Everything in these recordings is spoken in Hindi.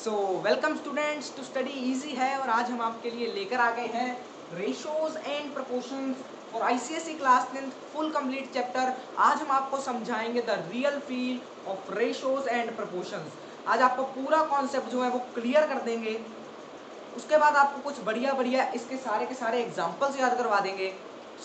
So welcome students to study easy है। और आज हम आपके लिए लेकर आ गए हैं ratios and proportions for ICSE class 10th full complete chapter. आज हम आपको समझाएंगे the real feel of ratios and proportions. आज आपको पूरा कॉन्सेप्ट जो है वो क्लियर कर देंगे। उसके बाद आपको कुछ बढ़िया बढ़िया इसके सारे के सारे एग्जाम्पल्स याद करवा देंगे।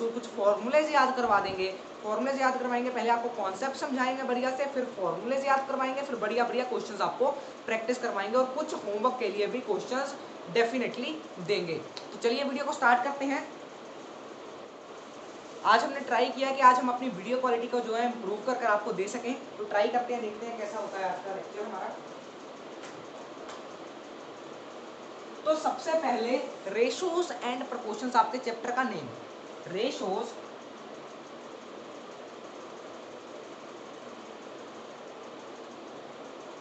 कुछ फॉर्मूलेज याद करवा देंगे। फॉर्मूलेज याद करवाएंगे, पहले आपको कॉन्सेप्ट समझाएंगे बढ़िया से, फिर फॉर्मूलेज याद करवाएंगे, फिर बढ़िया बढ़िया क्वेश्चंस आपको प्रैक्टिस करवाएंगे और कुछ होमवर्क के लिए भी क्वेश्चंस डेफिनेटली देंगे। तो चलिए वीडियो को स्टार्ट करते हैं। आज हमने ट्राई किया कि आज हम अपनी वीडियो क्वालिटी को जो है इम्प्रूव कर आपको दे सकें। तो ट्राई करते हैं, देखते हैं कैसा होता है आज का लेक्चर हमारा। तो सबसे पहले रेशोज एंड प्रपोर्शंस आपके चैप्टर का नेम। रेशोज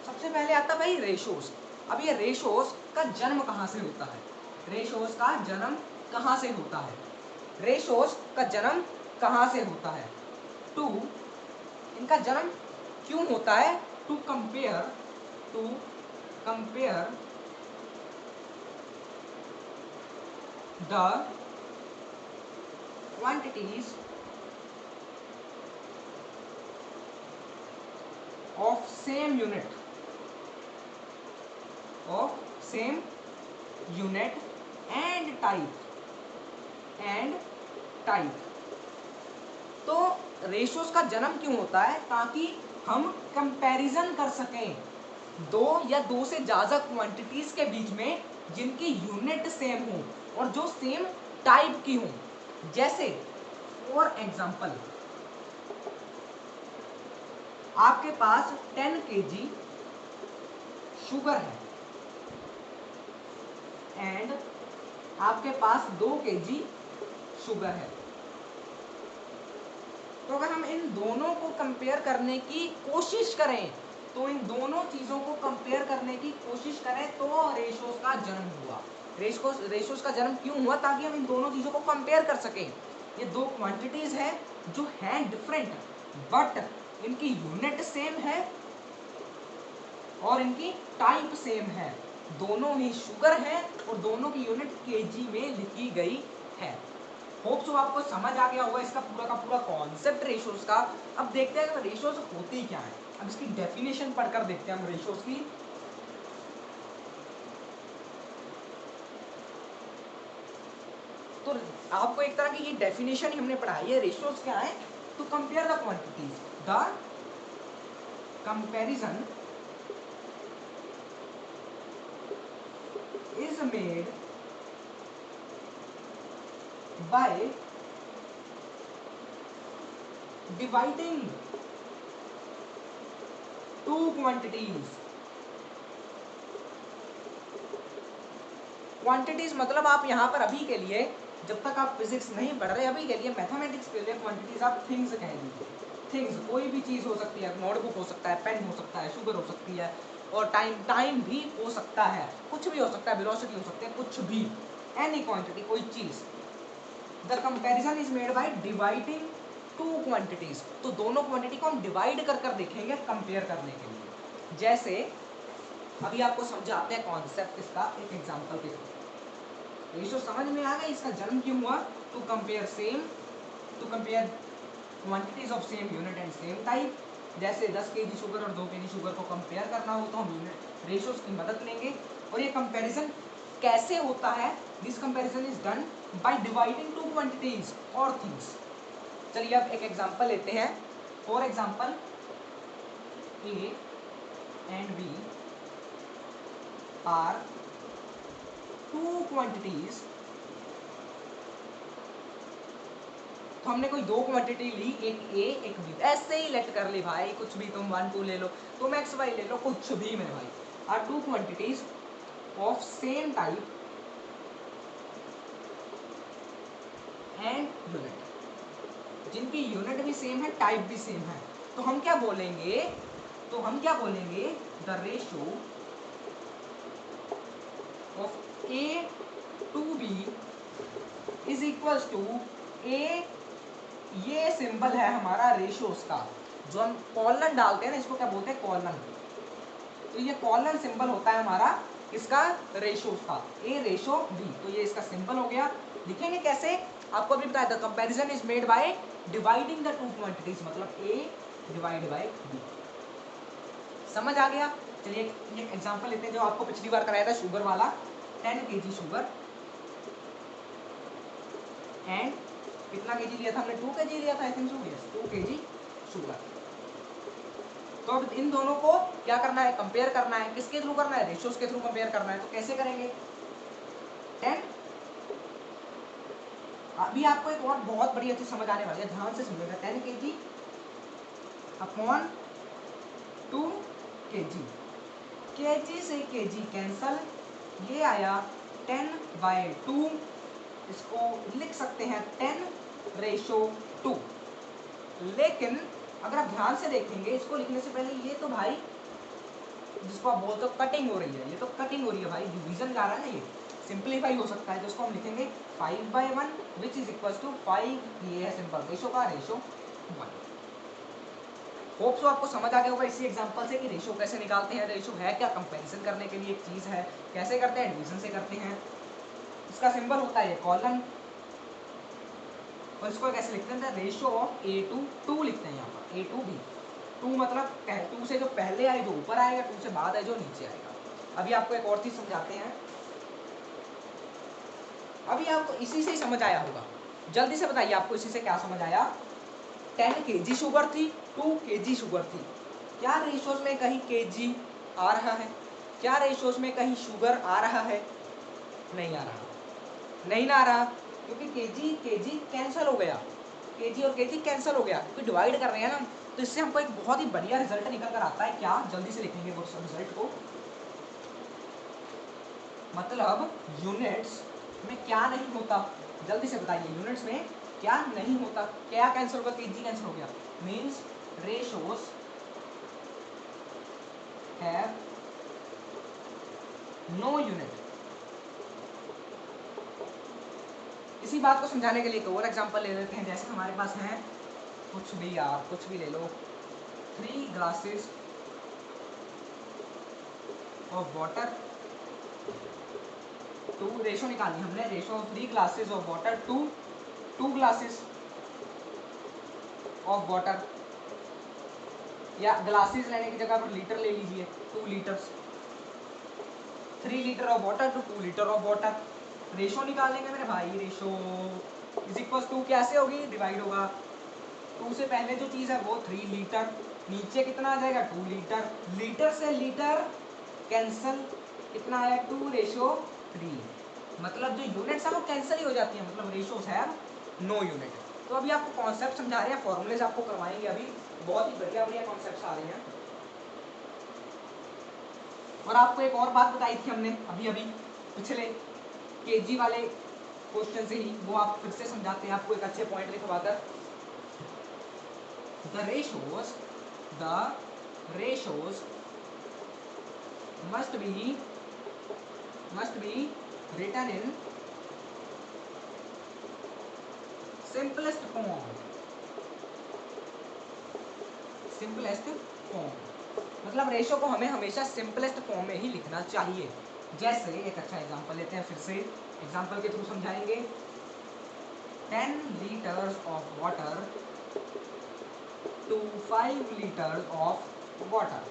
सबसे पहले आता भाई रेशोज। अब ये रेशोज का जन्म कहां से होता है? रेशोज का जन्म कहां से होता है? रेशोज का जन्म कहां से होता है? टू इनका जन्म क्यों होता है? To compare the quantities of same unit and type। तो रेशोज का जन्म क्यों होता है? ताकि हम कंपैरिजन कर सकें दो या दो से ज्यादा क्वांटिटीज के बीच में जिनकी यूनिट सेम हो और जो सेम टाइप की हो। जैसे फॉर एग्जांपल आपके पास 10 kg शुगर है एंड आपके पास 2 kg शुगर है। तो अगर हम इन दोनों को कंपेयर करने की कोशिश करें, तो इन दोनों चीजों को कंपेयर करने की कोशिश करें तो रेशोज का जन्म हुआ। रेशोज का जन्म क्यों हुआ? ताकि हम इन दोनों चीजों को कंपेयर कर सकें। ये दो क्वांटिटीज हैं जो हैं डिफरेंट, बट इनकी यूनिट सेम है और इनकी टाइप सेम है। दोनों ही शुगर है और दोनों की यूनिट केजी में लिखी गई है। होप सो आपको समझ आ गया होगा इसका पूरा कॉन्सेप्ट रेशोज का। अब देखते हैं रेशोज होती क्या है। अब इसकी डेफिनेशन पढ़कर देखते हैं हम रेशोज की। तो आपको एक तरह की ये डेफिनेशन ही हमने पढ़ाई है। रेशोज क्या है? To compare the quantities, the comparison is made by dividing two quantities। Quantities मतलब आप यहाँ पर अभी के लिए, जब तक आप फिजिक्स नहीं पढ़ रहे, अभी के लिए मैथमेटिक्स के लिए क्वांटिटीज आप थिंग्स कह लीजिए। थिंग्स कोई भी चीज हो सकती है, नोटबुक हो सकता है, पेन हो सकता है, शुगर हो सकती है और टाइम भी हो सकता है, कुछ भी हो सकता है, वेलोसिटी हो सकती है, कुछ भी, एनी क्वांटिटी, कोई चीज। The comparison is made by dividing two quantities. तो दोनों क्वांटिटी को हम डिवाइड कर देखेंगे कंपेयर करने के लिए। जैसे अभी आपको समझाते हैं कॉन्सेप्ट इसका एक एग्जांपल के साथ। रेशो समझ में आ गया इसका जन्म क्यों हुआ? To compare quantities of same unit and same type. जैसे 10 kg शुगर और 2 kg शुगर को कंपेयर करना हो तो हम यूनिट रेशोज की मदद लेंगे। और ये कंपैरिजन कैसे होता है? This comparison is done by dividing two quantities और थिंग्स। चलिए अब एक एग्जांपल लेते हैं। For example A and B are two quantities. तो हमने कोई दो क्वांटिटी ली, एक ए एक बी, ऐसे ही लेट कर ली भाई, कुछ भी तुम 1 2 ले लो, तुम एक्स वाई ले लो, कुछ भी मेरे भाई। Are two quantities of same type and unit, जिनकी यूनिट भी सेम है, टाइप भी सेम है। तो हम क्या बोलेंगे? The ratio of A to B is equal to A, ये सिंबल है हमारा रेशोज का। जो हम कॉलन डालते हैं ना, इसको क्या बोलते हैं? कॉलन। तो ये कॉलन सिंबल होता है हमारा इसका रेशो का, A रेशो B। तो ये इसका सिंबल हो गया। लिखेंगे कैसे, आपको अभी बताया था, comparison is made by dividing the two quantities, मतलब A डिवाइड बाय B। समझ आ गया। चलिए एक एग्जांपल लेते हैं जो आपको पिछली बार कराया था शुगर वाला। 10 kg शुगर एंड कितना केजी लिया था हमने, 2 kg लिया था I think so, yes 2 kg sugar. तो अब इन दोनों को क्या करना है, कंपेयर करना है। किसके थ्रू करना है, रेशियोज के थ्रू कंपेयर करना है। तो कैसे करेंगे, 10, अभी आपको एक और बहुत बड़ी चीज समझ आने वाली है, ध्यान से सुनिएगा। 10 kg अपॉन 2 kg, kg से kg कैंसल, ये आया 10/2। इसको लिख सकते हैं 10:2। लेकिन अगर आप ध्यान से देखेंगे, इसको लिखने से पहले ये तो भाई जिसको आप बोलते हो कटिंग हो रही है, ये तो कटिंग हो रही है भाई, डिवीजन जा रहा है ना, ये सिंप्लीफाई हो सकता है। तो इसको हम लिखेंगे 5/1 विच इज इक्वल टू 5, ये है सिंपल रेशो का, रेशो 1। होप सो आपको समझ आ गया होगा इसी एग्जांपल से कि रेशो कैसे निकालते हैं। रेशो है क्या, कंपैरिजन करने के लिए एक चीज है। कैसे करते हैं, डिवीजन से करते हैं। इसका सिंबल होता है कॉलन, और इसको कैसे लिखते हैं, रेशो ऑफ A to 2 लिखते हैं यहाँ पर, A to B। 2 मतलब 2 से जो पहले आए जो ऊपर आएगा, 2 से बाद आए जो नीचे आएगा। अभी आपको एक और चीज समझाते हैं। अभी आपको इसी से ही समझ आया होगा, जल्दी से बताइए आपको इसी से क्या समझ आया। 10 kg शुगर थी, 2 kg शुगर थी। क्या रेशोज में कहीं kg आ रहा है, क्या रेशोज में कहीं शुगर आ रहा है, नहीं आ रहा, नहीं ना आ रहा, क्योंकि kg kg कैंसिल हो गया, kg और kg कैंसिल हो गया, क्योंकि डिवाइड कर रहे हैं ना। तो इससे हमको एक बहुत ही बढ़िया रिजल्ट निकल कर आता है। क्या, जल्दी से लिखेंगे वो रिजल्ट को, मतलब यूनिट्स में क्या नहीं होता, जल्दी से बताइए, यूनिट्स में क्या नहीं होता, क्या कैंसिल होगा, kg कैंसिल हो गया, means ratios have no unit. इसी बात को समझाने के लिए एक और एग्जांपल ले लेते हैं। जैसे हमारे पास है कुछ भी, यार कुछ भी ले लो, 3 ग्लासेस ऑफ वाटर, 2 रेशो निकालनी हमने, ratio of 3 glasses of water to 2 glasses of water, या ग्लासेस लेने की जगह पर लीटर ले लीजिए, 2 litres, 3 litre of water to 2 litre of water. Ratio निकालेंगे मेरे भाई, रेशो इज इक्वल टू कैसे होगी, डिवाइड होगा, 2 से पहले जो चीज़ है वो 3 लीटर, नीचे कितना आ जाएगा 2 लीटर, लीटर से लीटर कैंसल, कितना आया 2:3। मतलब जो यूनिट्स है वो कैंसिल ही हो जाती है, मतलब रेशोज है नो यूनिट। तो अभी आपको कॉन्सेप्ट समझा रहे हैं, फॉर्मूलेज आपको करवाएंगे अभी, बहुत ही बढ़िया बढ़िया कॉन्सेप्ट्स आ रहे हैं। और आपको एक और बात बताई थी हमने अभी अभी पिछले केजी वाले क्वेश्चन से ही, वो आप फिर से समझाते हैं आपको एक अच्छे पॉइंट लिखवाकर। The ratios must be written in simplest form, मतलब रेशो को हमें हमेशा सिंपलेस्ट फॉर्म में ही लिखना चाहिए। जैसे एक अच्छा एग्जांपल लेते हैं, फिर से एग्जांपल के थ्रू समझाएंगे। 10 litres of water to 5 litres of water,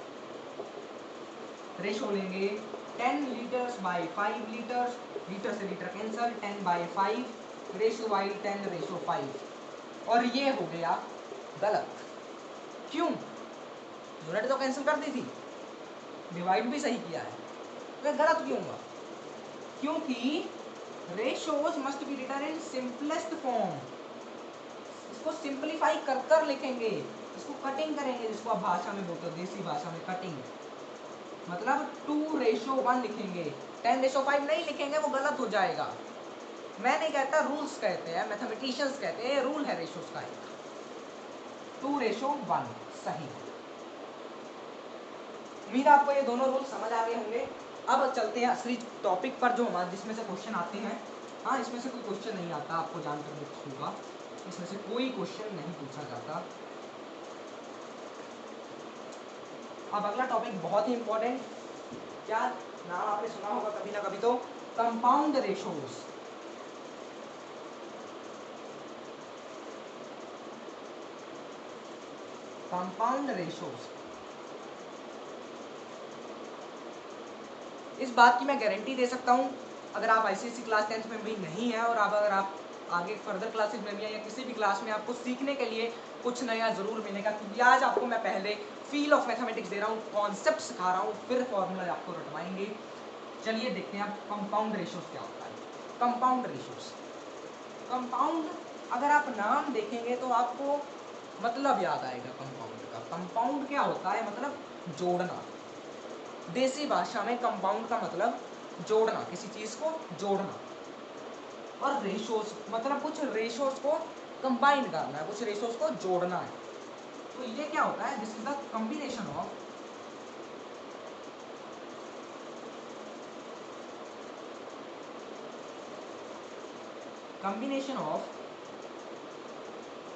ratio लेंगे 10 लीटर्स बाई 5 लीटर्स, लीटर से लीटर कैंसल, 10/5 रेशो बाई 10:5, और ये हो गया गलत। क्यों, यूनिट तो कैंसिल कर दी थी, डिवाइड भी सही किया है, तो गलत क्यों हुआ, क्योंकि ratios must be written in simplest form. इसको सिंपलीफाई कर कर लिखेंगे, इसको कटिंग करेंगे, जिसको आप भाषा में बोलते हो, देसी भाषा में कटिंग, मतलब 2:1 लिखेंगे, 10:5 नहीं लिखेंगे, वो गलत हो जाएगा। मैं नहीं कहता, रूल्स कहते हैं, मैथमेटिशियंस कहते हैं, रूल है रेशोज का एक, 2:1 सही। उम्मीद आपको ये दोनों रूल समझ आ गए होंगे। अब चलते हैं असली टॉपिक पर, जो हमारे जिसमें से क्वेश्चन आते हैं। हाँ, इसमें से कोई क्वेश्चन नहीं आता, आपको जानकर दुख होगा, इसमें से कोई क्वेश्चन नहीं पूछा जाता। अब अगला टॉपिक बहुत ही इंपॉर्टेंट, क्या नाम आपने सुना होगा कभी ना कभी तो, कंपाउंड रेशोज। कंपाउंड रेशोज, इस बात की मैं गारंटी दे सकता हूँ, अगर आप आईसीएसई क्लास 10th में भी नहीं है और अगर आप आगे फर्दर क्लासेज में भी हैं या किसी भी क्लास में, आपको सीखने के लिए कुछ नया ज़रूर मिलेगा, क्योंकि आज आपको मैं पहले फील ऑफ मैथमेटिक्स दे रहा हूँ, कॉन्सेप्ट सिखा रहा हूँ, फिर फॉर्मूला आपको रटवाएंगे। चलिए देखते हैं आप कंपाउंड रेशोज क्या होता है। कंपाउंड रेशोज, कंपाउंड अगर आप नाम देखेंगे तो आपको मतलब याद आएगा कंपाउंड का। कंपाउंड क्या होता है, मतलब जोड़ना। देसी भाषा में कंपाउंड का मतलब जोड़ना, किसी चीज को जोड़ना। और रेशोस मतलब कुछ रेशोस को कंबाइन करना है, कुछ रेशोस को जोड़ना है। तो ये क्या होता है, this is the combination of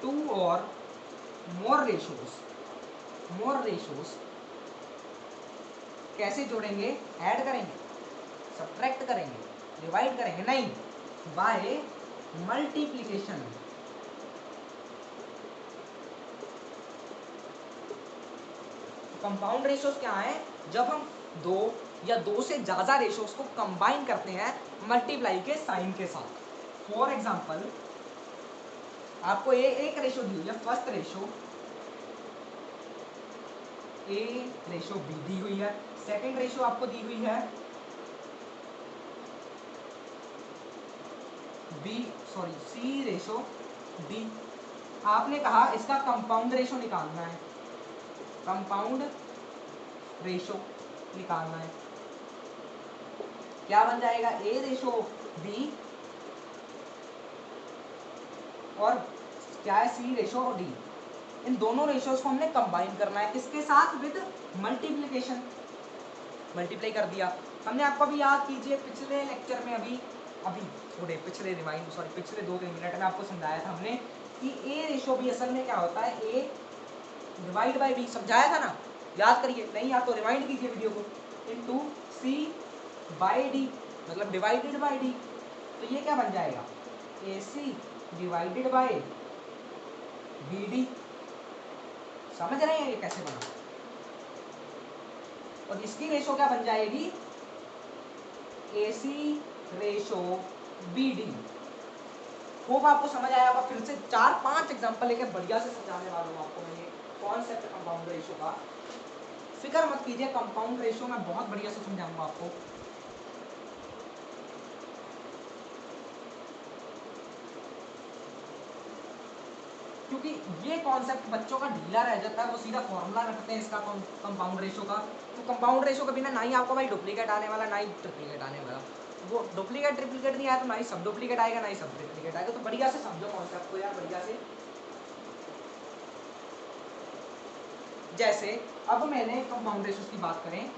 two or more ratios. More ratios कैसे जोड़ेंगे, ऐड करेंगे, सब्ट्रैक्ट करेंगे, डिवाइड करेंगे, नहीं, बाय मल्टीप्लिकेशन। कंपाउंड रेशोस क्या है, जब हम दो या दो से ज्यादा रेशोस को कंबाइन करते हैं मल्टीप्लाई के साइन के साथ। फॉर एग्जांपल आपको एक रेशो दी हुई है, first ratio A ratio be the हुई है, सेकंड रेशो आपको दी हुई है सी रेशो डी। आपने कहा इसका कंपाउंड रेशो निकालना है, कंपाउंड रेशो निकालना है, क्या बन जाएगा, ए रेशो बी और क्या है, सी रेशो डी। इन दोनों रेशोज को हमने कंबाइन करना है, किसके साथ, विद मल्टीप्लिकेशन। मल्टीप्लाई कर दिया हमने, आपको अभी याद कीजिए पिछले लेक्चर में, अभी थोड़े पिछले रिमाइंड पिछले 2-3 मिनट में आपको समझाया था हमने कि ए रेशो बी असल में क्या होता है, ए डिवाइड बाय बी, समझाया था ना, याद करिए, नहीं याद तो रिमाइंड कीजिए वीडियो को, इनटू सी बाय डी, मतलब डिवाइडेड बाय डी। तो ये क्या बन जाएगा, A C divided by B D. समझ रहे हैं ये कैसे बना। और इसकी रेशो क्या बन जाएगी, ए सी रेशो बी डी। होप आपको समझ आया होगा। फिर से 4-5 एग्जांपल लेके बढ़िया से समझाने वाला हूँ आपको मैं ये कॉन्सेप्ट कंपाउंड रेशो का। फिक्र मत कीजिए, कंपाउंड रेशो मैं बहुत बढ़िया से समझाऊंगा आपको। क्योंकि ये कॉन्सेप्ट बच्चों का ढीला रह जाता है, वो सीधा फॉर्मूला रखते हैं इसका कंपाउंड रेशो का। तो कंपाउंड रेशो के बिना ना ही आपको भाई डुप्लीकेट आने वाला, ना ही ट्रिप्लीकेट आने वाला। वो डुप्लीकेट ट्रिप्लीकेट नहीं आया तो ना ही सब डुप्लीकेट आएगा, ना ही सब ट्रिप्लीकेट आएगा। तो बढ़िया से समझो कॉन्सेप्ट को यार, बढ़िया से। जैसे अब मैंने कंपाउंड रेशोस की बात करें,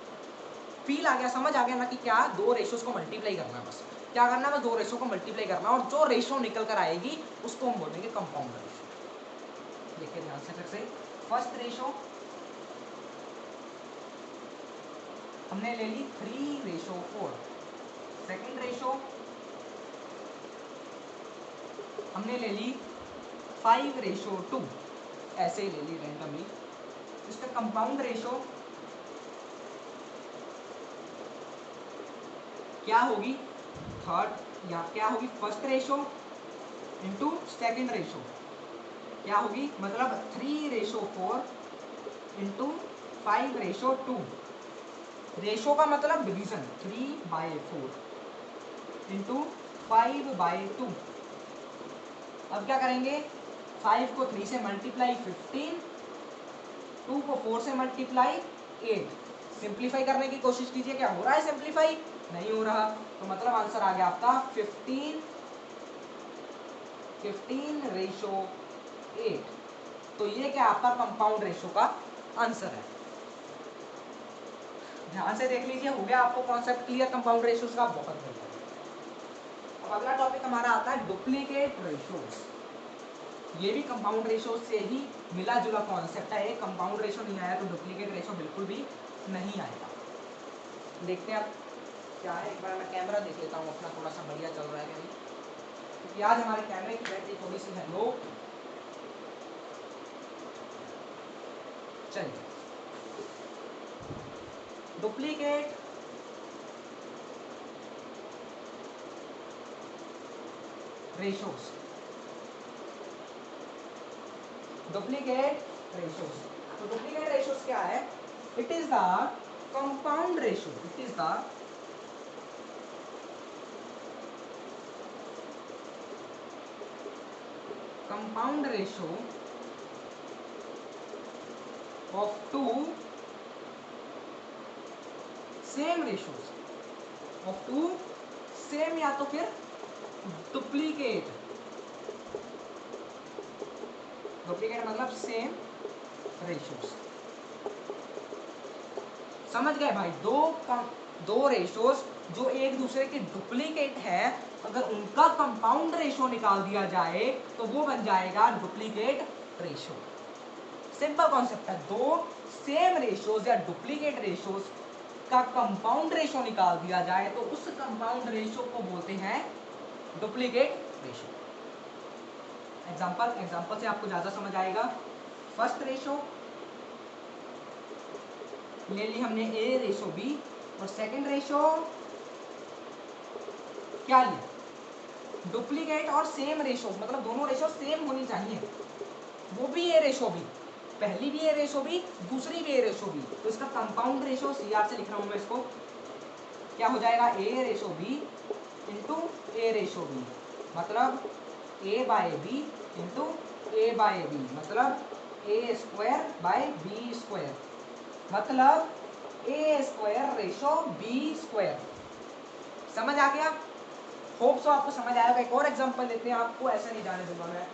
फील आ गया, समझ आ गया ना कि क्या, दो रेशोस को मल्टीप्लाई करना है, बस क्या करना है, दो रेशो को मल्टीप्लाई करना, और जो रेशो निकल कर आएगी उसको हम बोलेंगे कंपाउंड रेशो। देखिए ध्यान से फिर से, फर्स्ट रेशो हमने ले ली 3:4, सेकेंड रेशो हमने ले ली 5:2, ऐसे ही ले ली रैंडमली। इसका कंपाउंड रेशो क्या होगी, थर्ड या क्या होगी, first ratio into second ratio क्या होगी, मतलब 3:4 इंटू 5:2। रेशो का मतलब डिवीजन, 3/4 इंटू 5/2। अब क्या करेंगे, 5 को 3 से मल्टीप्लाई 15, 2 को 4 से मल्टीप्लाई 8। सिंप्लीफाई करने की कोशिश कीजिए, क्या हो रहा है सिंप्लीफाई, नहीं हो रहा। तो मतलब आंसर आ गया आपका 15:8। तो ये क्या आपका कंपाउंड रेशो का आंसर है। ध्यान से देख लीजिए, हो गया आपको कॉन्सेप्ट क्लियर कंपाउंड रेशोस का, बहुत बढ़िया। अब अगला टॉपिक हमारा आता है डुप्लीकेट रेशोस। ये भी कंपाउंड रेशो से ही मिला जुला कॉन्सेप्ट है। एक कंपाउंड रेशो नहीं आया तो डुप्लीकेट रेशो बिल्कुल भी नहीं आएगा। देखते हैं आप क्या है, एक बार मैं कैमरा देख लेता हूँ अपना थोड़ा सा बढ़िया चल रहा है कि नहीं, क्योंकि आज हमारे कैमरे की बैटरी थोड़ी सी है लो। चलिए, डुप्लीकेट रेशोस, डुप्लीकेट रेशोस। तो डुप्लीकेट रेशोस क्या है? It is the compound ratio, it is the compound ratio of two same ratios, of two same या तो फिर डुप्लीकेट, डुप्लीकेट मतलब सेम रेशियोज। समझ गए भाई? दो रेशियोज जो एक दूसरे के डुप्लीकेट है, अगर उनका कंपाउंड रेशियो निकाल दिया जाए तो वो बन जाएगा डुप्लीकेट रेशियो। सिंपल कॉन्सेप्ट है। दो सेम रेशियोज या डुप्लीकेट रेशियोज का कंपाउंड रेशियो निकाल दिया जाए तो उस कंपाउंड रेशियो को बोलते हैं डुप्लीकेट रेशियो। एग्जांपल से आपको ज्यादा समझ आएगा। फर्स्ट रेशियो ले ली हमने ए रेशियो बी, और सेकंड रेशियो क्या ली? डुप्लीकेट और सेम रेशियो, मतलब दोनों रेशियो सेम होनी चाहिए, वो भी ए रेशियो बी, पहली भी ए रेशियो बी, दूसरी भी ए रेशियो बी। तो इसका कंपाउंड रेशियो सीआर से लिख रहा हूं मैं इसको, क्या हो जाएगा? A ratio B into A ratio B, मतलब A by B into A by B, मतलब A square by B square, मतलब A square ratio B square. समझ आ गया? होप सो आपको समझ आएगा। एक और एग्जांपल लेते हैं, आपको ऐसा नहीं जाने दूंगा मैं।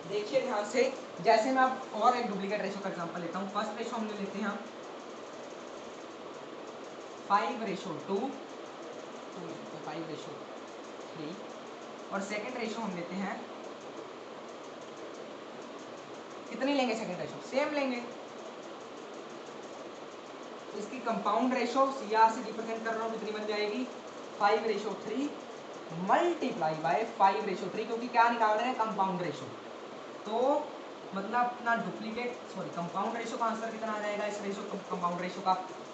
देखिए ध्यान से, जैसे मैं आप और एक डुप्लीकेट रेशियो का एग्जांपल लेता हूँ। फर्स्ट रेशियो हमने लेते हैं 5:2 तो 5:3, और सेकंड रेशियो हम लेते हैं, कितनी लेंगे सेकंड रेशियो? सेम लेंगे। इसकी कंपाउंड रेशियो सीआर से रिप्रेजेंट कर रहा हूँ, कितनी बन जाएगी? 5:3 मल्टीप्लाई बाय 5:3, क्योंकि क्या निकाल रहे हैं? Compound ratio. तो मतलब अपना डुप्लीकेट कंपाउंड रेशियो का आंसर कितना आ जाएगा इस रेशियो कंपाउंड रेशियो का?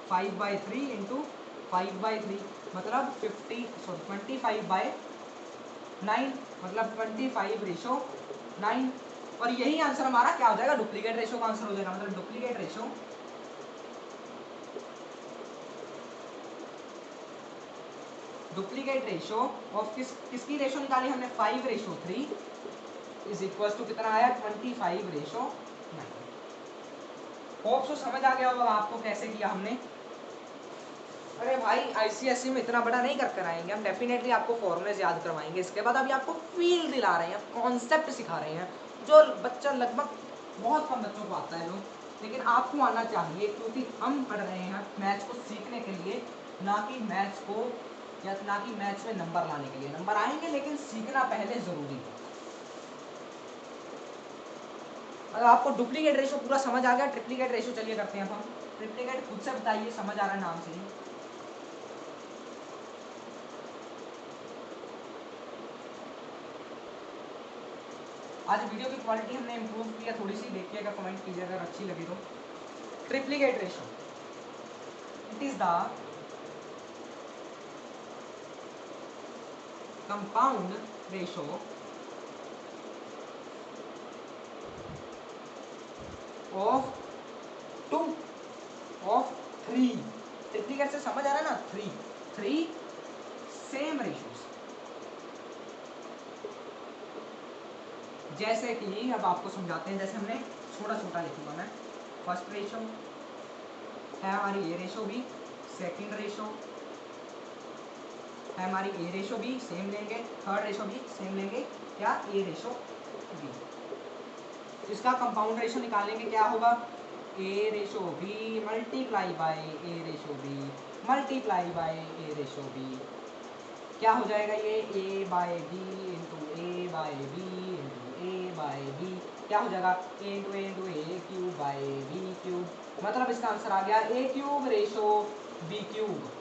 5/3 इंटू 5/3, मतलब 25/9, मतलब 25:9। और यही आंसर हमारा क्या हो जाएगा? डुप्लीकेट रेशियो का आंसर हो जाएगा। मतलब डुप्लीकेट रेशियो ऑफ किसकी रेशियो निकाली हमने? 5:3 इज इक्वल टू कितना आया? 25:9। होप सो समझ आ गया होगा आपको कैसे किया हमने। अरे भाई आईसीएसई में इतना बड़ा नहीं कर आएंगे हम, डेफिनेटली आपको फॉर्मूलेज याद करवाएंगे। इसके बाद अभी आपको फील दिला रहे हैं, कॉन्सेप्ट सिखा रहे हैं, जो बच्चा लगभग बहुत कम बच्चों को आता है लोग, लेकिन आपको आना चाहिए, क्योंकि हम पढ़ रहे हैं मैथ्स को सीखने के लिए, ना कि मैथ्स को या ना कि मैथ्स में नंबर लाने के लिए। नंबर आएंगे लेकिन सीखना पहले जरूरी है। अगर आपको डुप्लीकेट रेशियो पूरा समझ आ गया, ट्रिप्लीकेट रेशियो चलिए करते हैं अब हम। ट्रिप्लीकेट खुद से बताइए, समझ आ रहा है नाम से ही। आज वीडियो की क्वालिटी हमने इम्प्रूव किया थोड़ी सी, देखिएगा, कमेंट कीजिएगा अगर अच्छी लगी तो। Triplicate ratio, it is the compound ratio of 3। Triplicate से समझ आ रहा है ना? 3 सेम रेशियोज। जैसे कि अब आपको समझाते हैं, जैसे हमने छोटा छोटा लिखूंगा मैं। फर्स्ट रेशियो है हमारी A ratio B, second ratio है हमारी ए रेशियो बी, सेम लेंगे। थर्ड रेशियो भी सेम लेंगे, क्या? A ratio B. इसका कंपाउंड रेशियो निकालेंगे, क्या होगा? A ratio B multiply by A ratio B multiply by A ratio B, क्या हो जाएगा ये A by B into A by B into A by B, क्या हो जाएगा A into A cube by B cube, मतलब इसका आंसर आ गया A cube ratio B cube,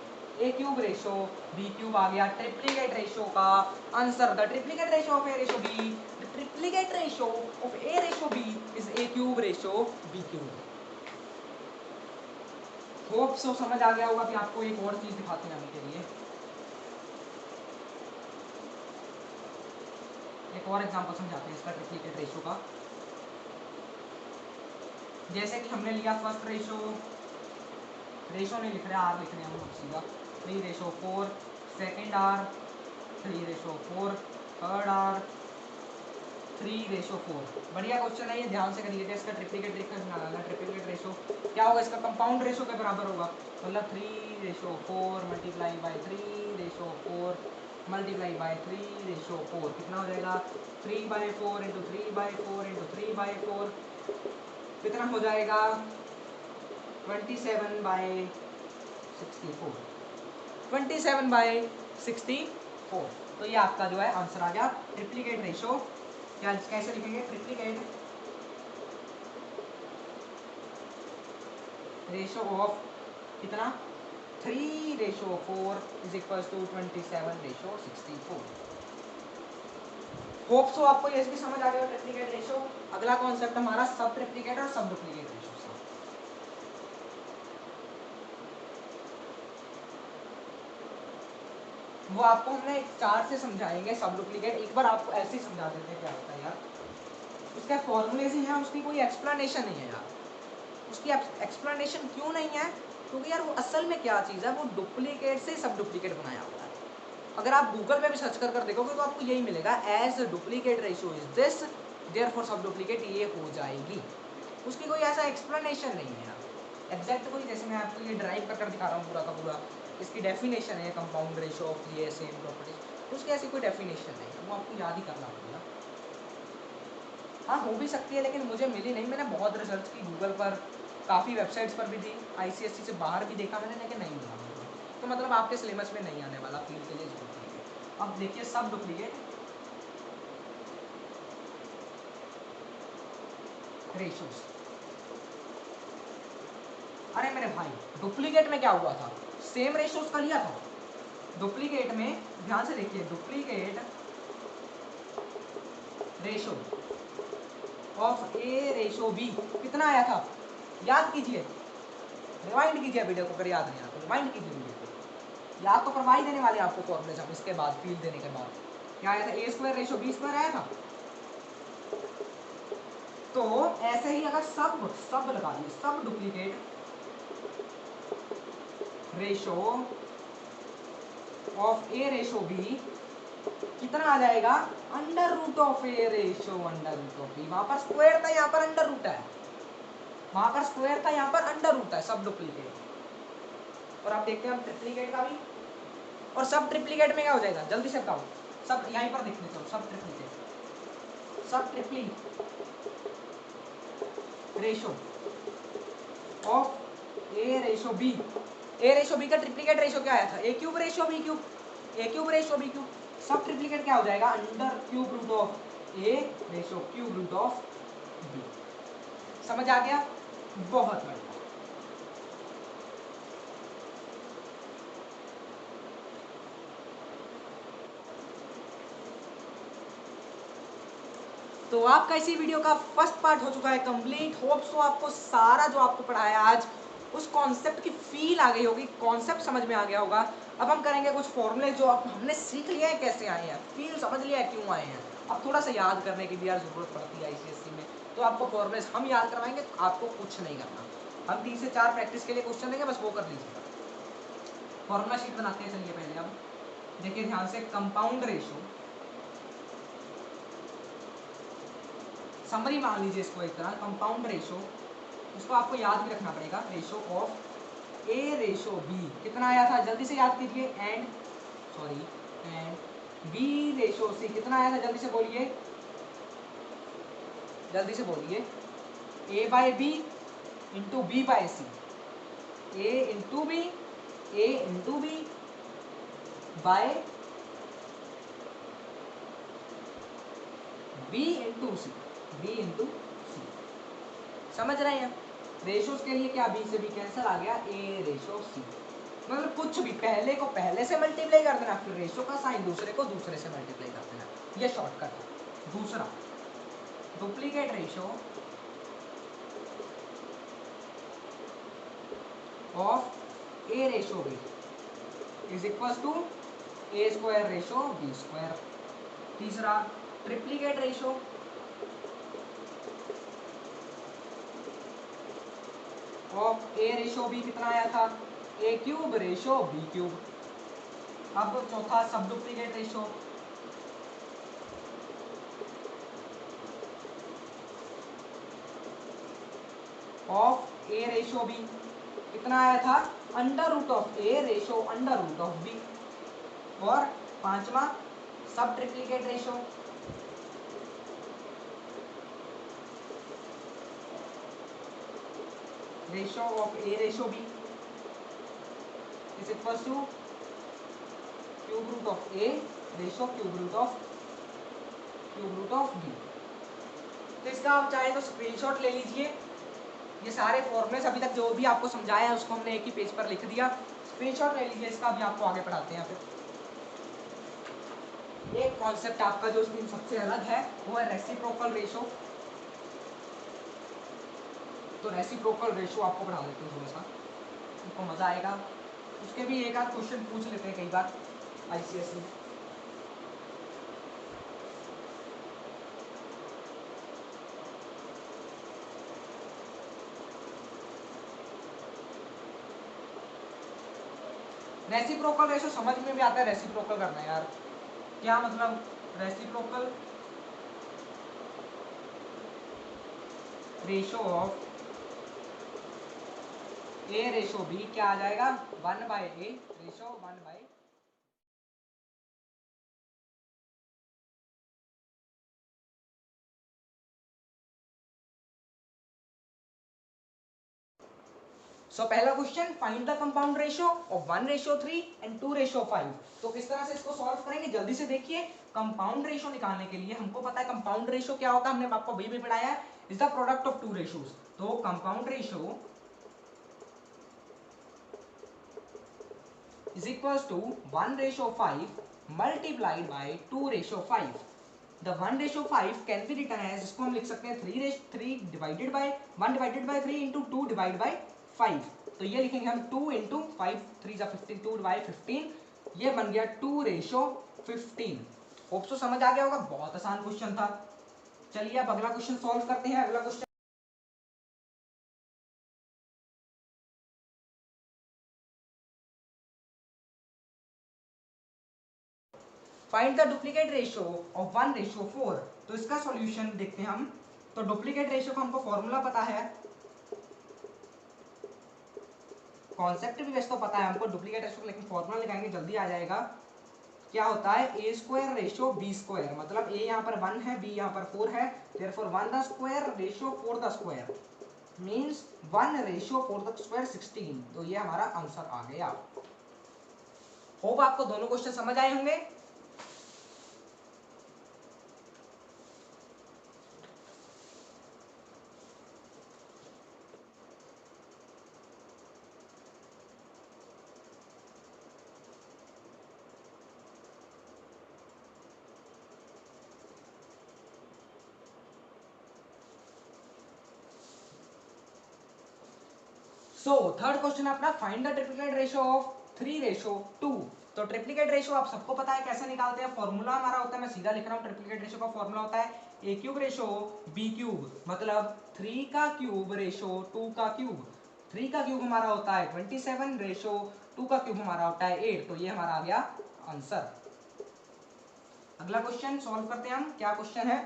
A cube ratio B cube आ गया ट्रिप्लीकेट रेशो का answer. The triplicate ratio of A ratio B, the triplicate ratio of A ratio B is A cube ratio B cube. Hope so समझ आ गया होगा कि आपको एक और चीज दिखाते हैं अभी के लिए, एक और एग्जांपल समझाते हैं इसका ट्रिप्लीकेट रेशो का। जैसे कि हमने लिया फर्स्ट रेशो, रेशो नहीं लिख रहे आर लिख रहे हैं हम सीधा, 3:4, सेकेंड आर 3:4, थर्ड आर 3:4। बढ़िया क्वेश्चन है ये, ध्यान से करिएगा। इसका ट्रिप्लीकेट देखकर ट्रिप्लीकेट रेशो क्या होगा, इसका कंपाउंड रेशो के बराबर होगा, मतलब 3:4 मल्टीप्लाई बाई 3:4 मल्टीप्लाई बाई 3:4 कितना हो जाएगा 3/4 इंटू 3/4 इंटू 3/4 कितना हो जाएगा 27/64, 27/64। तो ये आपका जो है आंसर आ गया ट्रिप्लीकेट रेशो। क्या कैसे लिखेंगे, ट्रिप्लीकेट रेशो ऑफ कितना 3:4 is equals to 27/64। Hope so आपको ये भी समझ आ गया ट्रिप्लीकेट रेशो। अगला कॉन्सेप्ट हमारा सब ट्रिप्लीकेट और सब डुप्लीकेट रेशो। वो आपको हमने एक चार्ट से समझाएंगे सब डुप्लीकेट। एक बार आपको ऐसे ही समझा देते हैं क्या होता है यार, उसके फॉर्मूले ही हैं, उसकी कोई एक्सप्लेनेशन नहीं है यार। उसकी एक्सप्लेनेशन क्यों नहीं है, क्योंकि यार वो असल में क्या चीज़ है, वो डुप्लीकेट से सब डुप्लीकेट बनाया हुआ है। अगर आप गूगल पे भी सर्च कर देखोगे तो आपको यही मिलेगा, as duplicate ratio is this therefore सब डुप्लीकेट ये हो जाएगी। उसकी कोई ऐसा एक्सप्लेनेशन नहीं है एग्जैक्ट कोई, जैसे मैं आपको ये ड्राइव कर दिखा रहा हूँ पूरा का पूरा, इसकी डेफिनेशन है कंपाउंड रेशो ऑफ ये सेम प्रॉपर्टीज, उसकी ऐसी कोई डेफिनेशन नहीं है, वो आपको याद ही करना पड़ेगा। हाँ हो भी सकती है लेकिन मुझे मिली नहीं, मैंने बहुत रिसर्च की गूगल पर, काफ़ी वेबसाइट्स पर भी थी, ICSE से बाहर भी देखा मैंने लेकिन नहीं मिला मुझे। तो मतलब आपके सिलेबस में नहीं आने वाला फील्ड के लिए जरूरत नहीं है। अब देखिए सब डुप्लीकेट रेशोस। अरे मेरे भाई डुप्लीकेट में क्या हुआ था, सेम रेशोस का लिया था। डुप्लीकेट में ध्यान से देखिए, duplicate ratio of A ratio B कितना आया था, याद कीजिए, रिवाइंड कीजिए वीडियो को, अगर याद नहीं आता रिवाइंड कीजिए वीडियो को, याद तो करवा ही देने वाले आपको फॉर्मूले हम इसके बाद फील्ड देने के बाद। क्या आया था, A² रेशो B² आया था। तो ऐसे ही अगर सब लगा दिए, सब duplicate ratio of A ratio B कितना आ जाएगा, under root of A ratio under root of B. वहां पर स्क्वायर था, यहाँ पर अंडर रूट है, वहां पर स्क्वायर था, यहाँ पर अंडर रूट है, सब डुप्लीकेट। और आप देखते हैं हम ट्रिप्लीकेट का भी, और सब ट्रिप्लीकेट में क्या हो जाएगा, जल्दी से बताओ, सब यहीं पर देख लेते हो, sub triplicate, sub triply ratio of A ratio B, A ratio B का ट्रिप्लीकेट रेशो क्या आया था, A cube ratio B cube, A cube ratio B cube. Sub triplicate क्या हो जाएगा, under cube root of A ratio cube root of B. समझ आ गया, बहुत बढ़िया। तो आपका इसी वीडियो का फर्स्ट पार्ट हो चुका है कंप्लीट। होप सो आपको सारा जो आपको पढ़ाया आज उस कॉन्सेप्ट की फील आ गई होगी, कॉन्सेप्ट समझ में आ गया होगा। अब हम करेंगे कुछ फॉर्मूले जो आप हमने सीख लिया है कैसे आए हैं, फील समझ लिया है क्यों आए हैं। अब थोड़ा सा याद करने की भी यार जरूरत पड़ती है ICSE में, तो आपको फॉर्मूले हम याद करवाएंगे, आपको कुछ नहीं करना। हम 3 से 4 प्रैक्टिस के लिए क्वेश्चन देंगे, बस वो कर लीजिएगा। फॉर्मूला शीट बनाते हैं, चलिए पहले अब देखिए ध्यान से, कंपाउंड रेशो, समरी मान लीजिए इसको एक तरह, कंपाउंड रेशो, इसको आपको याद भी रखना पड़ेगा, ratio of A ratio B कितना आया था, जल्दी से याद कीजिए, एंड बी रेशो सी कितना आया था, जल्दी से बोलिए, जल्दी से बोलिए, A by B into B by C, A into B, A into B by B into C, B into C. समझ रहे हैं? रेशोज के लिए क्या बी से बी कैंसिल आ गया, ए रेशो सी। मतलब कुछ भी पहले को पहले से मल्टीप्लाई कर देना, फिर रेशो का साइन दूसरे को दूसरे से मल्टीप्लाई कर देना, ये शॉर्टकट है। दूसरा duplicate ratio of A ratio B is equal to A square ratio B square. तीसरा triplicate ratio of A ratio B कितना आया था, A cube ratio B cube. अब चौथा sub duplicate ratio of A ratio B कितना आया था, under root of A ratio under root of B. और पांचवा sub triplicate ratio ratio of A ratio B is equal to cube root of A ratio cube root of B. तो इसका आप चाहे तो स्क्रीनशॉट ले लीजिए। ये सारे फॉर्मूलेस अभी तक जो भी आपको समझाया है उसको हमने एक ही पेज पर लिख दिया, स्क्रीनशॉट ले लीजिए इसका, भी आपको आगे पढ़ाते हैं। फिर एक कॉन्सेप्ट आपका जो इसमें सबसे अलग है वो है रेसिप्रोकल रेशो। तो रेसिप्रोकल रेशो आपको पढ़ा देते हैं थोड़ा सा, आपको मजा आएगा। उसके भी एक आध क्वेश्चन पूछ लेते हैं कई बार आईसीएसई में। रेसिप्रोकल रेशो समझ में भी आता है, रेसिप्रोकल करना है यार, क्या मतलब reciprocal ratio of A ratio B क्या आ जाएगा, 1/a रेशो 1/। सो पहला question, find the compound ratio of 1:3 and 2:5। तो किस तरह से इसको सॉल्व करेंगे जल्दी से देखिए। कंपाउंड रेशो निकालने के लिए हमको पता है कंपाउंड रेशो क्या होता है, हमने आपको वही भी पढ़ाया है, is the product of two ratios. तो compound ratio is equals to 1:5 multiplied by 2:5। The 1:5 can be written as, इसको हम लिख सकते हैं 3 divided by 1 divided by 3 into 2 divided by 5। तो ये लिखेंगे हम 2 into 5 3 जा 15, 2 by 15, ये बन गया 2:15। होप सो समझ आ गया होगा, बहुत आसान क्वेश्चन था। चलिए अब अगला क्वेश्चन सॉल्व करते हैं। अगला question, find the duplicate ratio of 1:4। तो इसका सॉल्यूशन देखते हैं हम। तो डुप्लीकेट रेशो का हमको फॉर्मूला पता है, कॉन्सेप्ट भी वैसे तो पता है हमको डुप्लीकेट रेशो, लेकिन फॉर्मूला लगाएंगे जल्दी आ जाएगा। क्या होता है, ए स्क्वायर रेशो बी स्क्वायर, मतलब ए यहाँ पर 1 है, बी यहाँ पर 4 है, therefore 1 the square ratio 4 the square means 1 ratio 4 the square 16। तो ये हमारा आंसर आ गया। होप आपको दोनों क्वेश्चन समझ आए होंगे। सो थर्ड क्वेश्चन अपना, find the triplicate ratio of 3:2। तो ट्रिप्लीकेट रेशो आप सबको पता है कैसे निकालते हैं, फॉर्मूला हमारा होता है, मैं सीधा लिख रहा हूँ। ट्रिप्लीकेट रेशो का फॉर्मूला होता है ए क्यूब रेशो बी क्यूब, मतलब 3 का क्यूब रेशो 2 का क्यूब। 3 का क्यूब हमारा होता है 27 रेशो 2 का क्यूब हमारा होता है 8। तो ये हमारा आ गया आंसर। अगला क्वेश्चन सॉल्व करते हैं हम। क्या क्वेश्चन है,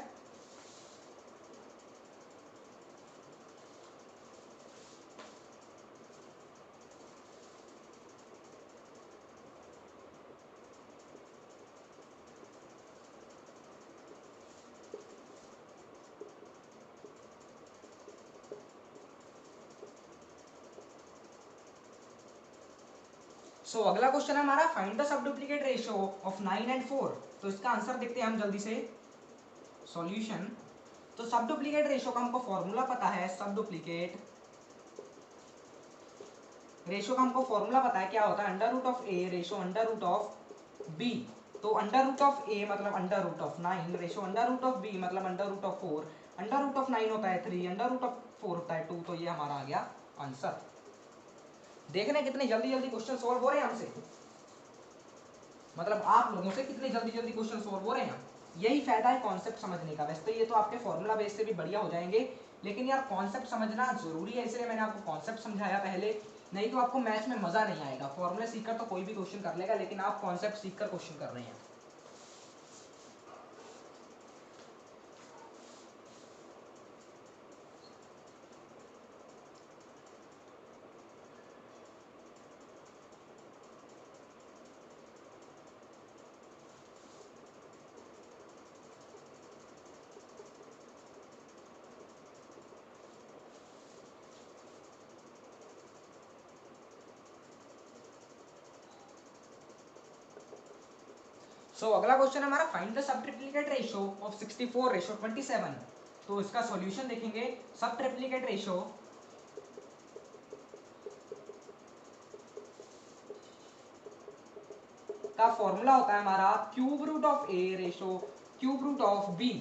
सो अगला क्वेश्चन है हमारा find the sub duplicate ratio of 9 and 4। तो इसका आंसर देखते हैं हम जल्दी से। सॉल्यूशन, तो सब डुप्लीकेट रेशियो का हमको फॉर्मूला पता है। सब डुप्लीकेट रेशियो का हमको फॉर्मूला पता है, क्या होता है, under root of A ratio under root of B. तो अंडर रूट ऑफ ए मतलब under root of 9 ratio under root of B मतलब अंडर रूट ऑफ 4। अंडर रूट ऑफ 9 होता है 3, अंडर रूट ऑफ 4 होता है 2। तो ये हमारा आ गया आंसर। देख रहे हैं कितने जल्दी जल्दी क्वेश्चन सॉल्व हो रहे हैं हमसे, मतलब आप लोगों से कितने जल्दी जल्दी क्वेश्चन सॉल्व हो रहे हैं। यही फायदा है कॉन्सेप्ट समझने का। वैसे तो ये तो आपके फॉर्मूला बेस से भी बढ़िया हो जाएंगे, लेकिन यार कॉन्सेप्ट समझना जरूरी है, इसलिए मैंने आपको कॉन्सेप्ट समझाया पहले। नहीं तो आपको मैथ्स में मजा नहीं आएगा। फॉर्मूले सीखकर तो कोई भी क्वेश्चन कर लेगा, लेकिन आप कॉन्सेप्ट सीखकर क्वेश्चन कर रहे हैं। सो अगला क्वेश्चन है हमारा find the sub triplicate ratio of 64 ratio 27। तो इसका सॉल्यूशन देखेंगे। सब ट्रिप्लिकेट रेशियो का फॉर्मूला होता है हमारा cube root of A ratio cube root of B.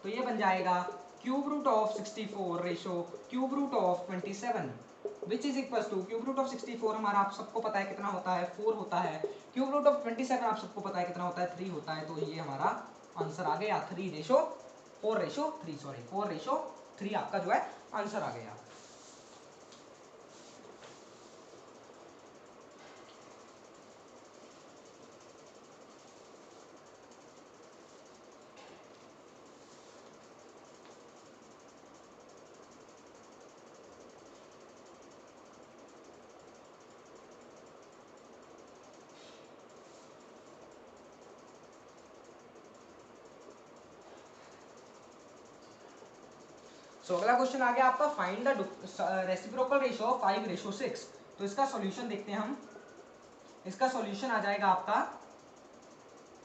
तो ये बन जाएगा cube root of 64 ratio cube root of 27 which is equal to cube root of 64 हमारा आप सबको पता है कितना होता है, 4 होता है। क्यूब रूट ऑफ 27 आप सबको पता है कितना होता है, 3 होता है। तो ये हमारा आंसर आ गया 3 रेशो 4 रेशो 3, सॉरी 4 रेशो 3 आपका जो है आंसर आ गया। सो अगला क्वेश्चन आ गया आपका find the reciprocal ratio 5 ratio 6। तो इसका सॉल्यूशन देखते हैं हम। इसका सॉल्यूशन आ जाएगा आपका,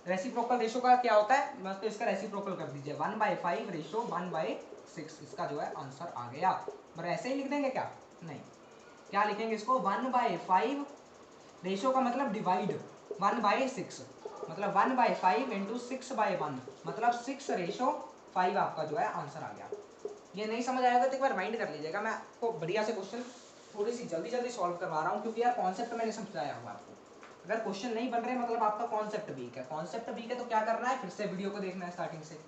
रेसिप्रोकल रेशियो का क्या होता है, मतलब इसका रेसिप्रोकल कर दीजिए 1/5 रेशियो 1/6। इसका जो है आंसर आ गया। मतलब ऐसे ही लिख देंगे क्या, नहीं, क्या लिखेंगे इसको 1/5 रेशियो का मतलब डिवाइड 1/6 मतलब 1/5 इंटू 6/1 मतलब 6 रेशियो 5 आपका जो है आंसर आ गया। ये नहीं समझ आएगा तो एक बार माइंड कर लीजिएगा। मैं आपको बढ़िया से क्वेश्चन थोड़ी सी जल्दी जल्दी सॉल्व करवा रहा हूँ, क्योंकि यार कॉन्सेप्ट मैंने समझाया हुआ आपको। अगर क्वेश्चन नहीं बन रहे मतलब आपका कॉन्सेप्ट वीक है। कॉन्सेप्ट वीक है तो क्या करना है, फिर से वीडियो को देखना है स्टार्टिंग से।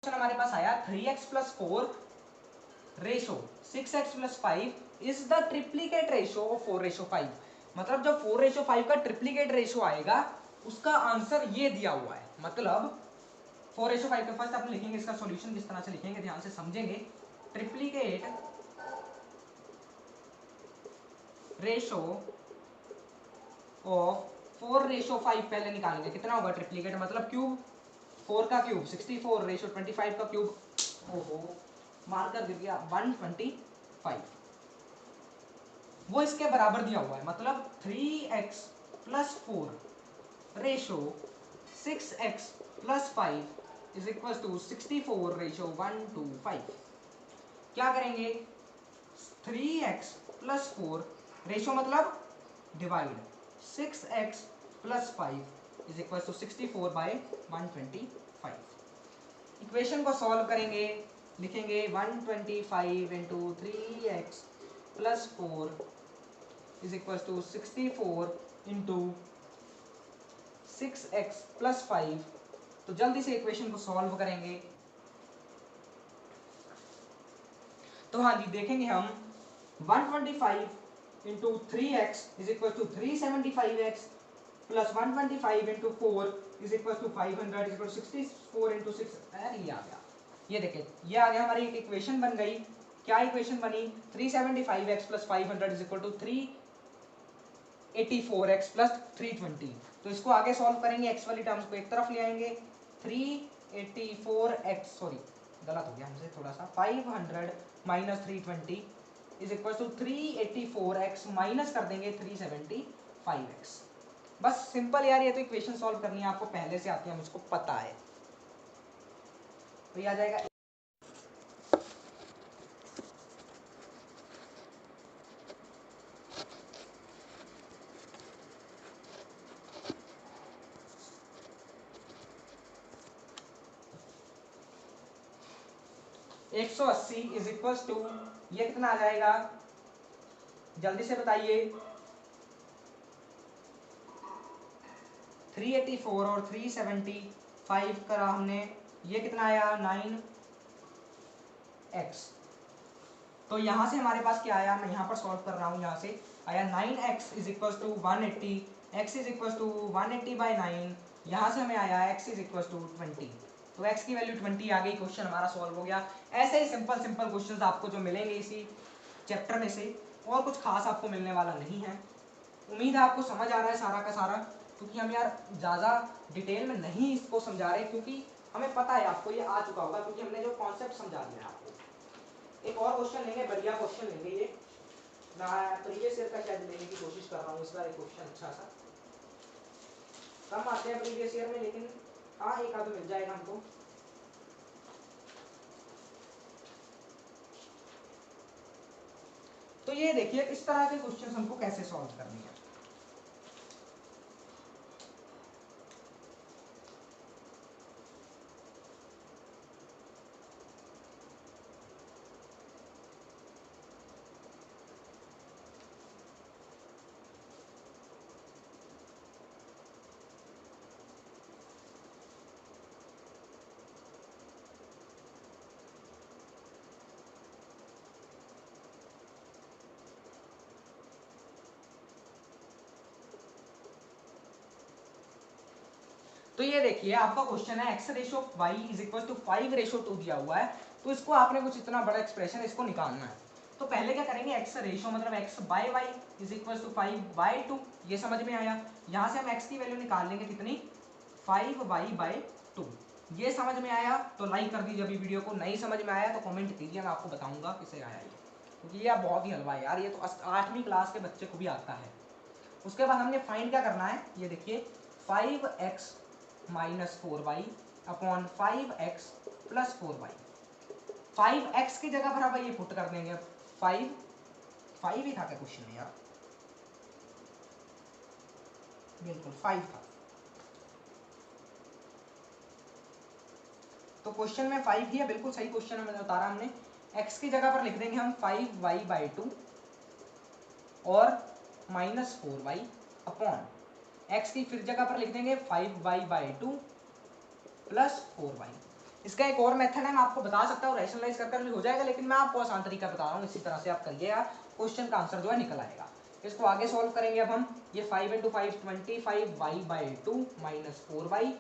हमारे पास आया 3x plus 4 ratio 6x plus 5 is the triplicate ratio of 4 ratio 5। मतलब जब 4 रेशो 5 का ट्रिप्लीकेट रेशो आएगा उसका आंसर ये दिया हुआ है। मतलब 4 रेशो 5 का फर्स्ट आप लिखेंगे, इसका सॉल्यूशन किस तरह से लिखेंगे ध्यान से समझेंगे। ट्रिप्लीकेट रेशो ऑफ 4 रेशो 5 पहले निकालेंगे, कितना होगा ट्रिप्लीकेट मतलब क्यूब, 4 का क्यूब 64 रेशो 25 का क्यूब, ओहो मार्कर गिर गया 125, वो इसके बराबर दिया हुआ है। मतलब 3x plus 4 ratio 6x plus 5 is equal to 64 ratio 125। क्या करेंगे, 3x प्लस 4 रेशो मतलब divide 6x plus 5 is equal to 64 by 125। Equation को सॉल्व करेंगे, लिखेंगे 125 into 3x plus 4 is equal to 64 into 6x plus 5। तो जल्दी से इक्वेशन को सॉल्व करेंगे। तो हाँ जी देखेंगे हम 125 into 3x is equal to 375x plus 125 into 4 is equal to 500 is equal to 64 into 6। ये आ गया, ये देखिए ये आ गया, हमारी एक इक्वेशन बन गई। क्या इक्वेशन बनी 375x plus 500 is equal to 384x plus 320। तो इसको आगे सॉल्व करेंगे, x वाली टर्म्स को एक तरफ ले आएंगे, 384x सॉरी गलत हो गया हमसे थोड़ा सा, 500 minus 320 is equal to 384x minus कर देंगे 375x। बस सिंपल यार, ये तो इक्वेशन सॉल्व करनी है आपको पहले से आती है, मुझको पता है। तो ये आ जाएगा 180 इज इक्वल टू, ये कितना आ जाएगा जल्दी से बताइए, 384 और 375 करा हमने, ये कितना आया 9x। तो यहां से हमारे पास क्या आया, मैं यहां पर सॉल्व कर रहा हूं, यहां से आया 9x is equal to 180, x is equal to 180 by 9, यहां से हमें आया x इज इक्वल टू 20। तो x की वैल्यू 20 आ गई, क्वेश्चन हमारा सॉल्व हो गया। ऐसे ही सिंपल सिंपल क्वेश्चंस आपको जो मिलेंगे इसी चैप्टर में से, और कुछ खास आपको मिलने वाला नहीं है। उम्मीद है आपको समझ आ रहा है सारा का सारा, क्योंकि हम यार ज़्यादा डिटेल में नहीं इसको समझा रहे, क्योंकि हमें पता है आपको ये आ चुका होगा, क्योंकि हमने जो कॉन्सेप्ट समझा दिया है आपको। एक और क्वेश्चन लेंगे, बढ़िया क्वेश्चन लेंगे, ये मैं प्रीवियस ईयर का शायद लेने की कोशिश कर रहा हूँ इस बार, एक क्वेश्चन अच्छा सा, कम आते हैं प्रीवियस ईयर में, लेकिन हाँ एक आध मिल जाएगा हमको। तो ये देखिए इस तरह के क्वेश्चन हमको कैसे सॉल्व करने हैं। तो ये देखिए आपका क्वेश्चन है x ratio y is equal to 5 ratio 2 दिया हुआ है, तो इसको आपने कुछ इतना बड़ा एक्सप्रेशन इसको निकालना है। तो पहले क्या करेंगे, x रेशो मतलब x by y is equal to 5 by 2, ये समझ में आया। यहाँ से हम x की वैल्यू निकाल लेंगे कितनी, 5y बाई 2, ये समझ में आया। तो लाइक कर दीजिए अभी वीडियो को, नहीं समझ में आया तो कमेंट कीजिए, मैं आपको बताऊंगा किसे आया ये, क्योंकि ये बहुत ही हलवा है यार, ये तो 8वीं क्लास के बच्चे को भी आता है। उसके बाद हमने फाइंड क्या करना है, ये देखिए 5x minus 4y upon 5x plus 4y। 5x की जगह पर अब ये पुट कर देंगे, 5 ही था क्या क्वेश्चन में यार, बिल्कुल 5 था। तो क्वेश्चन में 5 ही है, बिल्कुल सही क्वेश्चन में उतारा हमने। x की जगह पर लिख देंगे हम 5y बाई 2 और माइनस 4y अपॉन x की फिर जगह पर लिख देंगे 5y बाई 2 प्लस 4y। इसका एक और मेथड है, मैं आपको बता सकता हूँ, रैशनलाइज कर भी हो जाएगा, लेकिन मैं आपको आसान तरीका बता रहा हूँ, इसी तरह से आप करिएगा, क्वेश्चन का आंसर जो है निकल आएगा। इसको आगे सॉल्व करेंगे अब हम, ये 5 into 5 25y by 2 minus 4y,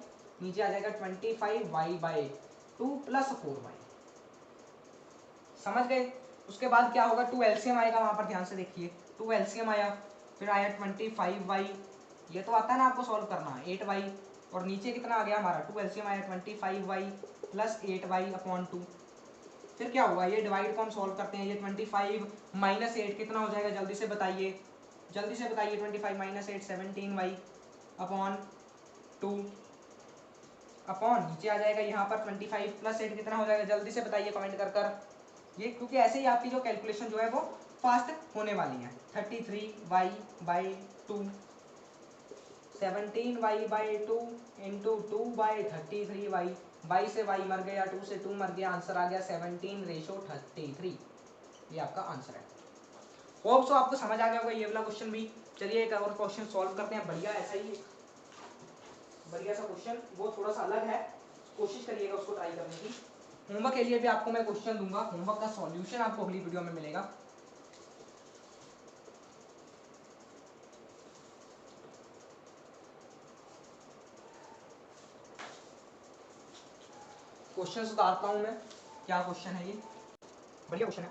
नीचे आ जाएगा 25y बाई 2 प्लस 4y, समझ गए। उसके बाद क्या होगा, 2 एलसीएम आएगा वहां पर, ध्यान से देखिए 2 एलसीएम आया, फिर आया 25y, ये तो आता है ना आपको सॉल्व करना, 8y, और नीचे कितना आ गया हमारा, 2 एलसीएम आया 25y प्लस 8y अपॉन 2। फिर क्या हुआ, ये डिवाइड को हम सॉल्व करते हैं, ये 25 माइनस 8 कितना हो जाएगा, जल्दी से बताइए, जल्दी से बताइए, 25 माइनस 8 17y अपॉन 2 अपॉन नीचे आ जाएगा यहाँ पर 25 प्लस 8 कितना हो जाएगा, जल्दी से बताइए कमेंट कर कर। ये क्योंकि ऐसे ही आपकी जो कैलकुलेशन जो है वो फास्ट होने वाली है। 33y by 2 17y by 2 into 2 by 33y, y से y मर गया, 2 से 2 मर गया, आंसर आ गया 17 रेशो 33, ये आपका आंसर है। होप सो आपको समझ आ गया होगा ये वाला क्वेश्चन भी। चलिए एक और क्वेश्चन सॉल्व करते हैं, बढ़िया ऐसा ही बढ़िया सा क्वेश्चन, वो थोड़ा सा अलग है, कोशिश करिएगा उसको ट्राई करने की। होमवर्क के लिए भी आपको मैं क्वेश्चन दूंगा, होमवर्क का सॉल्यूशन आपको अगली वीडियो में मिलेगा। क्वेश्चन सुधारता हूं मैं, क्या क्वेश्चन है ये, बढ़िया क्वेश्चन है।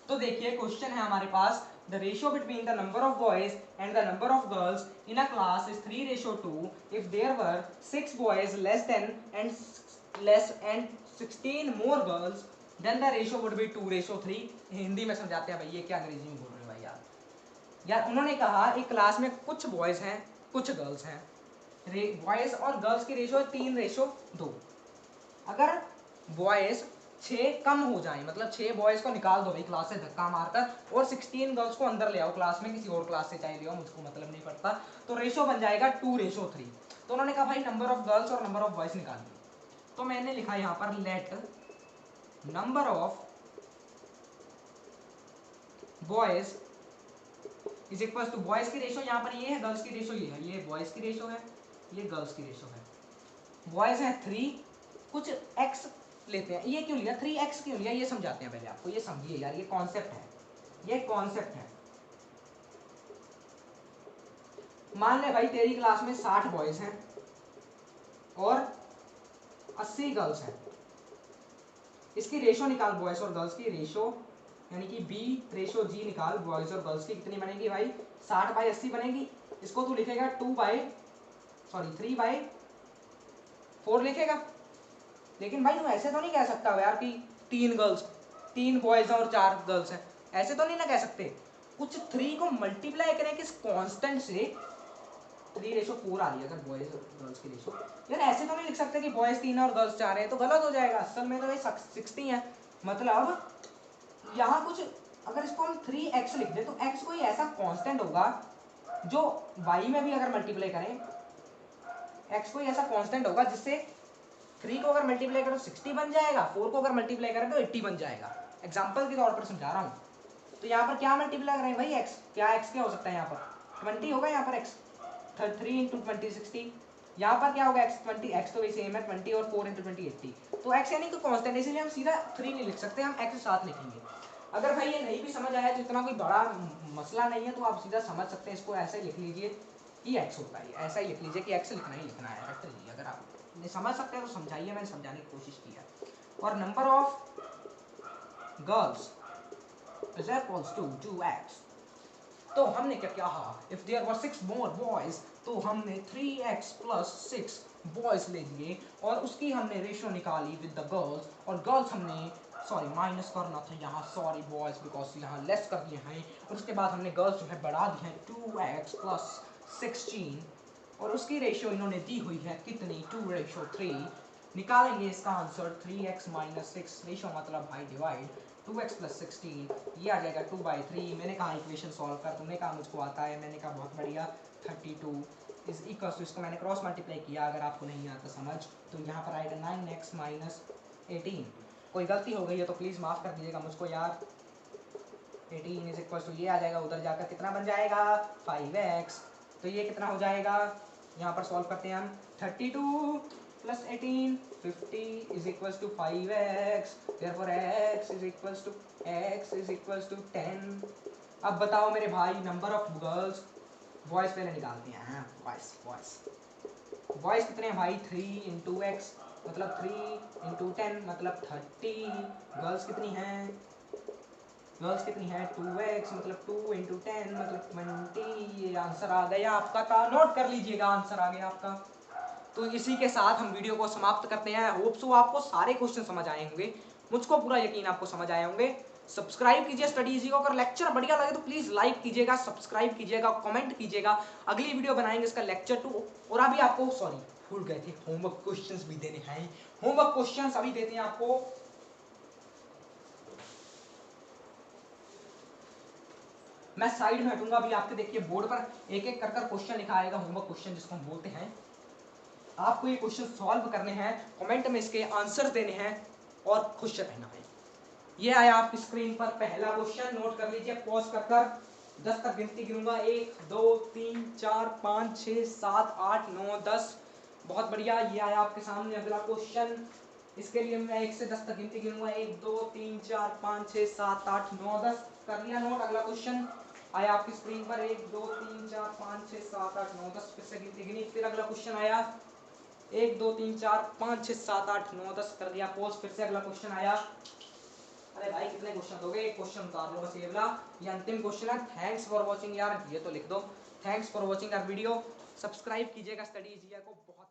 तो देखिए क्वेश्चन है हमारे पास, the ratio between the number of boys and the number of girls in a class is 3:2 if there were 6 boys less and 16 more girls then the ratio would be 2:3। Hindi में समझाते हैं भाई, ये क्या अंग्रेजी में बोल रहे हैं भाई यार। यार उन्होंने कहा एक क्लास में कुछ बॉयज हैं कुछ गर्ल्स हैं, बॉयज और गर्ल्स की रेशियो 3:2। अगर बॉयज 6 कम हो जाए, मतलब 6 बॉयज को निकाल दो भाई क्लास से धक्का मारकर और 16 गर्ल्स को अंदर ले आओ क्लास में, किसी और क्लास से चाहे ले आओ, मुझको मतलब नहीं पड़ता, तो रेशियो बन जाएगा 2:3। तो उन्होंने कहा भाई नंबर ऑफ गर्ल्स और नंबर ऑफ बॉयज निकालिए। तो मैंने लिखा यहाँ पर let number of boys is equal to, boys की रेशियो यहाँ पर ये है, गर्ल्स की रेशियो ये है, ये बॉयज की रेशियो है, ये गर्ल्स की रेशियो है। बॉयज है 3, कुछ x लेते हैं, ये क्यों लिया 3x क्यों लिया ये समझाते हैं पहले आपको, ये समझिए यार, ये कॉन्सेप्ट है, ये कॉन्सेप्ट है। मान ले भाई तेरी क्लास में 60 बॉयज हैं और 80 गर्ल्स हैं, इसकी रेशियो निकाल बॉयज और गर्ल्स की रेशियो, यानी कि B/G निकाल बॉयज और गर्ल्स की, कितनी बनेगी भाई 60/80 बनेगी। इसको तू लिखेगा 3/4 लिखेगा। लेकिन भाई तू ऐसे तो नहीं कह सकता यार कि 3 बॉयज और 4 गर्ल्स हैं, ऐसे तो नहीं ना कह सकते। कुछ 3 को मल्टीप्लाई करें किस कांस्टेंट से, 3:4 आ रही है अगर बॉयज और गर्ल्स की रेशियो, यार ऐसे तो नहीं लिख सकते कि बॉयज 3 और गर्ल्स 4 है, तो गलत हो जाएगा। असल में तो भाई 60 है, मतलब यहाँ कुछ, अगर इसको हम 3x लिख दें तो x कोई ऐसा कांस्टेंट होगा जो y में भी अगर मल्टीप्लाई करें, x कोई ऐसा कांस्टेंट होगा जिससे 3 को अगर मल्टीप्लाई करो 60 बन जाएगा, 4 को अगर मल्टीप्लाई करें तो 80 बन जाएगा। एग्जाम्पल के तौर पर समझा रहा हूँ। तो यहाँ पर क्या मल्टीप्लाई करें भाई x, क्या x क्या हो सकता है यहाँ पर 20 होगा, यहाँ पर x 3 × 20 60, यहाँ पर क्या होगा x 20, x तो वही सेम है 20 और 4 × 20 80, तो x यानी कि कांस्टेंट, इसलिए हम सीधा 3 नहीं लिख सकते, हम x साथ लिखेंगे। अगर भाई ये नहीं भी समझ आया तो इतना कोई बड़ा मसला नहीं है, तो आप सीधा समझ सकते हैं, इसको ऐसे लिख लीजिए कि x होता है, ऐसा ही लिख लीजिए कि x लिखना ही लिखना है डायरेक्टली। अगर आप नहीं समझ सकते हैं तो समझाइए, मैंने समझाने की कोशिश की है। और number of girls is equals to 2x, तो हमने क्या कहा, if there were 6 more boys, तो हमने 3x + 6 बॉयज ले लिए और उसकी हमने रेशियो निकाली विद द गर्ल्स, और गर्ल्स हमने सॉरी माइनस करना था यहाँ, सॉरी बॉयज बिकॉज यहाँ लेस कर दिए हैं, और उसके बाद हमने गर्ल्स जो है बढ़ा दी हैं 2x + 16, और उसकी रेशियो इन्होंने दी हुई है कितनी 2:3। निकालेंगे इसका आंसर 3x - 6, रेशियो मतलब भाई डिवाइड 2x + 16, ये आ जाएगा 2/3। मैंने कहा इक्वेशन सॉल्व कर, तुमने कहा मुझको आता है, मैंने कहा बहुत बढ़िया। 32 इज इक्वल टू, इसको मैंने क्रॉस मल्टीप्लाई किया, अगर आपको नहीं आता समझ तो यहाँ पर आएगा 9x - 18। कोई गलती हो गई है तो प्लीज़ माफ़ कर दीजिएगा मुझको यार। 18 इज इक्वल टू, ये आ जाएगा उधर जाकर कितना बन जाएगा 5x, तो ये कितना हो जाएगा, यहाँ पर सॉल्व करते हैं हम, 32 + 18 50 is equals to 5x, therefore x is equals to 10। अब बताओ मेरे भाई नंबर ऑफ गर्ल्स, बॉयज पहले निकालते हैं, बॉयज कितने हैं भाई 3 × x मतलब 3 × 10 मतलब 30, गर्ल्स कितनी हैं, गर्ल्स कितनी है 2x मतलब 2 × 10 मतलब 20। ये आंसर आ गया आपका, था नोट कर लीजिएगा, आंसर आ गया आपका। तो इसी के साथ हम वीडियो को समाप्त करते हैं। होप सो आपको सारे क्वेश्चन समझ आए होंगे, मुझको पूरा यकीन आपको समझ आए होंगे। सब्सक्राइब कीजिए स्टडी इजी को, अगर लेक्चर बढ़िया लगे तो प्लीज लाइक कीजिएगा, सब्सक्राइब कीजिएगा, कमेंट कीजिएगा। अगली वीडियो बनाएंगे इसका लेक्चर 2, और अभी आपको सॉरी भूल गए थे, होमवर्क क्वेश्चंस भी देने हैं, होमवर्क क्वेश्चंस अभी देते हैं आपको। मैं साइड में हटूंगा अभी, आपके देखिए बोर्ड पर एक एक कर क्वेश्चन लिखा आएगा, होमवर्क क्वेश्चन जिसको हम बोलते हैं। आपको ये क्वेश्चन सॉल्व करने हैं, कमेंट में इसके आंसर देने हैं और खुश रहना है। ये आया आपकी स्क्रीन पर पहला क्वेश्चन, नोट कर लीजिए पॉज कर 10 तक गिनती गिनूंगा, 1 2 3 4 5 6 7 8 9 10। बहुत बढ़िया, ये आया आपके सामने अगला क्वेश्चन। इसके लिए मैं 1 से 10 तक गिनती गिनूंगा, 1 2 3 4 5 6 7 8 9 10। कर लिया नोट। अगला क्वेश्चन आया आपकी स्क्रीन पर, 1 2 3 4 5 6 7 8 9 10, फिर से गिनती गिनी। फिर अगला क्वेश्चन आया 1 2 3 4 5 6 7 8 9 10, कर दिया पॉज। फिर से अगला क्वेश्चन आया अरे भाई कितने क्वेश्चन दोगे, एक क्वेश्चन उतार लो बस ये वाला, ये अंतिम क्वेश्चन है। थैंक्स फॉर वॉचिंग यार, ये तो लिख दो, thanks for watching our video. Subscribe कीजिएगा स्टडी इजिया को। बहुत